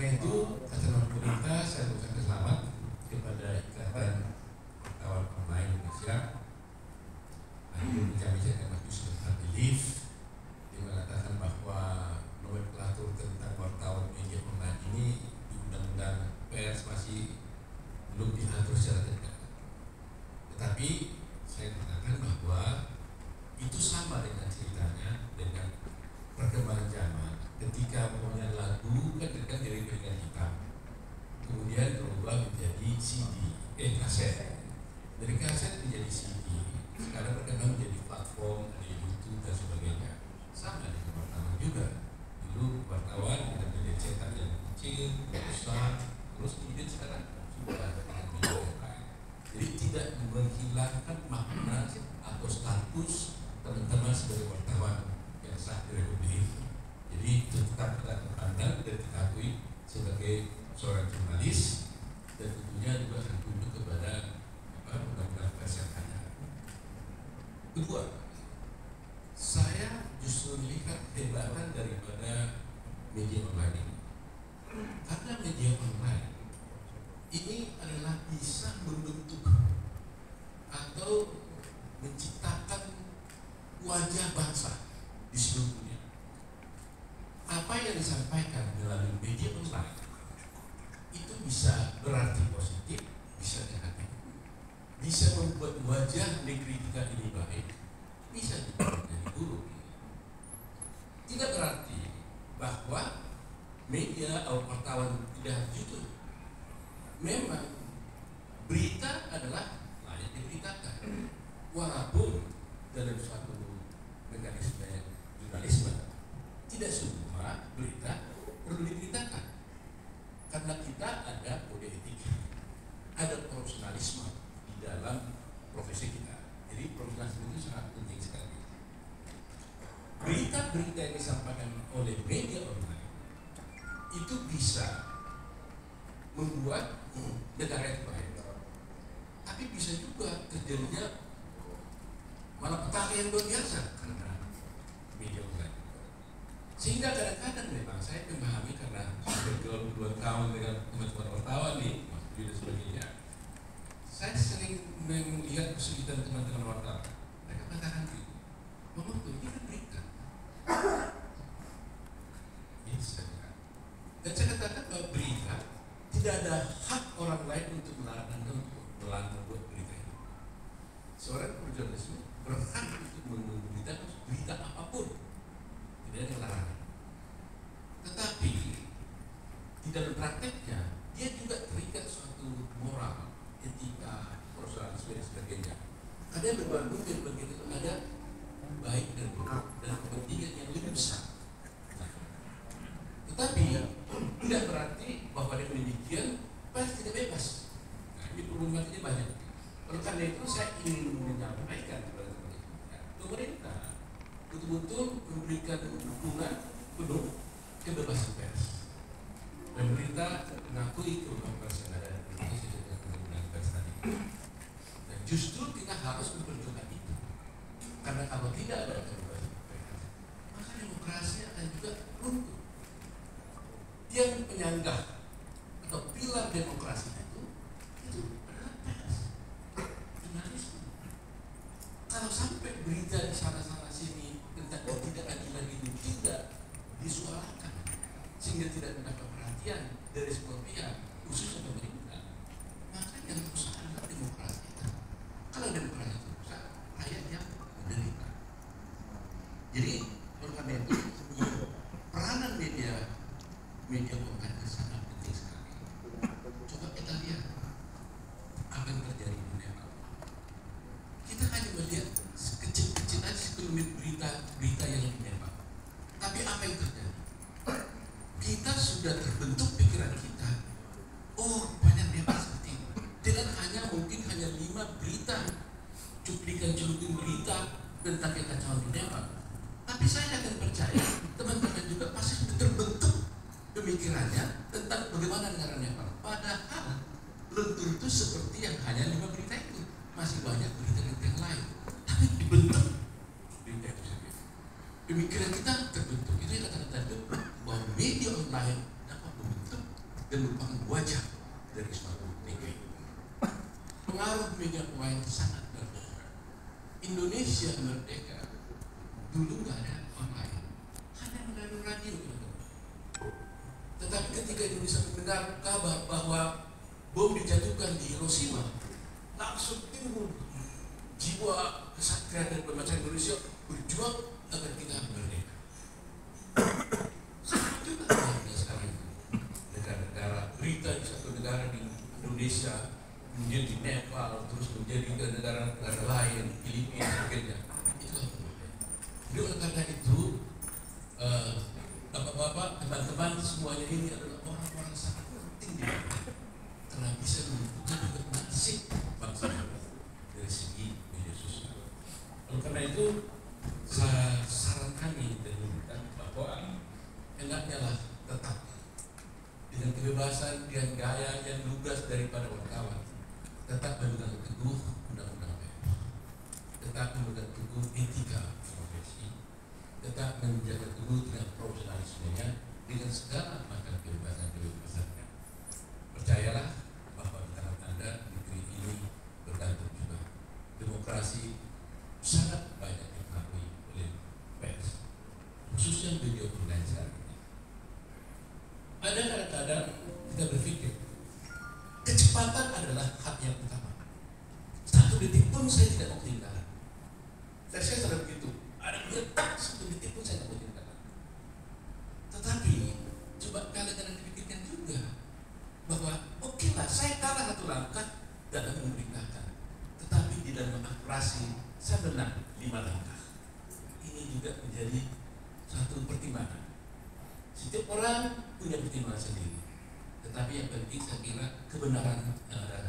karena itu atas nama pemerintah saya ucapkan selamat kepada Ikatan Wartawan Online Indonesia. Akhirnya bicara-bicara dengan Yusuf Habib yang mengatakan bahwa nomenklatur tentang wartawan media online ini di undang-undang pers masih belum diatur secara tegas. Tetapi saya katakan bahwa itu sama dengan ceritanya dengan perkembangan zaman. Ketika pemilihan lagu kan dari piringan hitam, kemudian berubah menjadi CD, kaset. Dari kaset menjadi CD. Sekarang berkembang menjadi platform, ada YouTube dan sebagainya. Sama dengan wartawan juga. Dulu wartawan kita menjadi cetak yang kecil, besar, terus kemudian sekarang sudah ada dengan media yang lain. Jadi tidak menghilangkan makna atau status teman-teman sebagai wartawan yang sah di Republik ini. Jadi tetap kita pandang dan dikakui sebagai seorang jurnalis dan tentunya juga akan tunduk kepada undang-undang pers yang ada. Kedua, saya justru melihat kehebatan daripada media online ini. Karena media online ini adalah bisa membentuk atau menciptakan wajah bangsa di seluruh dunia. Apa yang disampaikan melalui media online itu bisa berarti positif, bisa negatif, bisa membuat wajah negeri kita ini baik, bisa juga menjadi buruk. Tidak berarti bahwa media atau wartawan tidak jujur. Memang berita adalah layak diberitakan, walaupun dalam suatu mekanisme jurnalisme tidak semua berita perlu diberitakan, karena kita ada kode etik, ada profesionalisme di dalam profesi kita. Jadi profesionalisme itu sangat penting sekali. Berita-berita yang disampaikan oleh media online itu bisa membuat negara itu baik, tapi bisa juga terjadinya malapetaka yang luar biasa karena media online. Sehingga kadang-kadang memang saya memahami karena bergaul 2 tahun dengan teman-teman wartawan nih, Mas Budi dan sebagainya. Saya sering melihat kesulitan teman-teman wartawan. Mereka katakan gitu, ngomong tuh ini kan berita. Ini saya. Dan saya katakan bahwa berita tidak ada hak orang lain untuk melarang Anda untuk membuat berita ini. Seorang jurnalis berhak untuk memberitakan berita apapun. Tidak ada larangan. Tetapi di dalam prakteknya dia juga terikat suatu moral, etika, profesionalisme dan sebagainya. Ada yang berbanding dan begitu ada baik dan buruk dan kepentingan yang lebih besar. Nah, tetapi tidak berarti bahwa dengan demikian pers tidak bebas. Nah, ini problematikanya banyak. Oleh karena itu saya ingin menyampaikan kepada teman-teman, pemerintah betul-betul memberikan dukungan penuh kebebasan pers. Pemerintah mengakui kebebasan pers yang ada di Indonesia dengan undang-undang pers tadi. Dan justru kita harus memperjuangkan itu. Karena kalau tidak ada kebebasan pers, maka demokrasi akan juga runtuh. Yang penyanggah atau pilar demokrasi itu adalah pers, jurnalisme. Kalau sampai berita di sana-sana sini tentang ketidakadilan itu tidak disuarakan sehingga tidak mendapat perhatian dari sebuah pihak, khususnya pemerintah, maka yang rusak adalah demokrasi kita. Kalau demokrasi itu rusak, rakyat yang menderita. Jadi oleh karena itu peranan media online itu sangat penting sekali. Coba kita lihat apa yang terjadi di Nepal. Kita hanya melihat kecil-kecil aja sekelumit berita yang di Nepal. Tapi apa yang terjadi? Kita sudah terbentuk pikiran kita. Oh, banyak Nepal seperti ini. Dengan mungkin hanya 5 berita, cuplikan-cuplikan berita tentang kekacauan di Nepal. Tapi saya akan percaya teman-teman juga pasti terbentuk pemikirannya tentang bagaimana negara Nepal. Padahal belum tentu seperti yang hanya 5 berita itu. Masih banyak berita-berita yang lain. Tapi dibentuk berita itu sendiri. Pemikiran kita terbentuk. Itu yang kata-kata bahwa media online dapat membentuk dan merupakan wajah dari suatu negeri. Pengaruh media kuat sangat berbeda. Indonesia merdeka dulu nggak ada online, hanya melalui radio. Tetapi ketika Indonesia mendengar kabar bahwa bom dijatuhkan di Hiroshima, langsung timbul jiwa kesatria dan pembacaan Indonesia berjuang agar kita merdeka. Sama juga sekarang negara-negara berita di satu negara di Indonesia, kemudian di Nepal, terus menjadi ke negara-negara lain, Filipina, sebagainya. Itulah problem. Jadi oleh karena itu, bapak-bapak, teman-teman semuanya ini adalah orang-orang sangat penting di dunia, karena bisa menentukan juga nasib bangsa dari segi media sosial. Oleh karena itu, saran kami dan bahwa enaknya lah tetap dengan kebebasan dan gaya yang lugas daripada wartawan, tetap memegang teguh undang-undang pers, tetap memegang teguh etika profesi, tetap menjaga teguh dengan profesionalismenya dengan segala macam kebebasannya. Percayalah bahwa di tangan Anda negeri ini bergantung juga. Demokrasi sangat banyak dipengaruhi oleh pers, khususnya media online sekarang ini. Ada kadang-kadang kita berpikir kecepatan adalah hak yang utama. 1 detik pun saya tidak mau ketinggalan. Saya selalu begitu. Ada tak 1 detik pun saya tidak mau ketinggalan. Tetapi coba kalian dipikirkan juga bahwa oke lah, saya kalah 1 langkah dalam memberitakan, tetapi di dalam akurasi saya menang 5 langkah. Ini juga menjadi satu pertimbangan. Setiap orang punya pertimbangan sendiri, tetapi yang penting saya kira kebenaran yang ada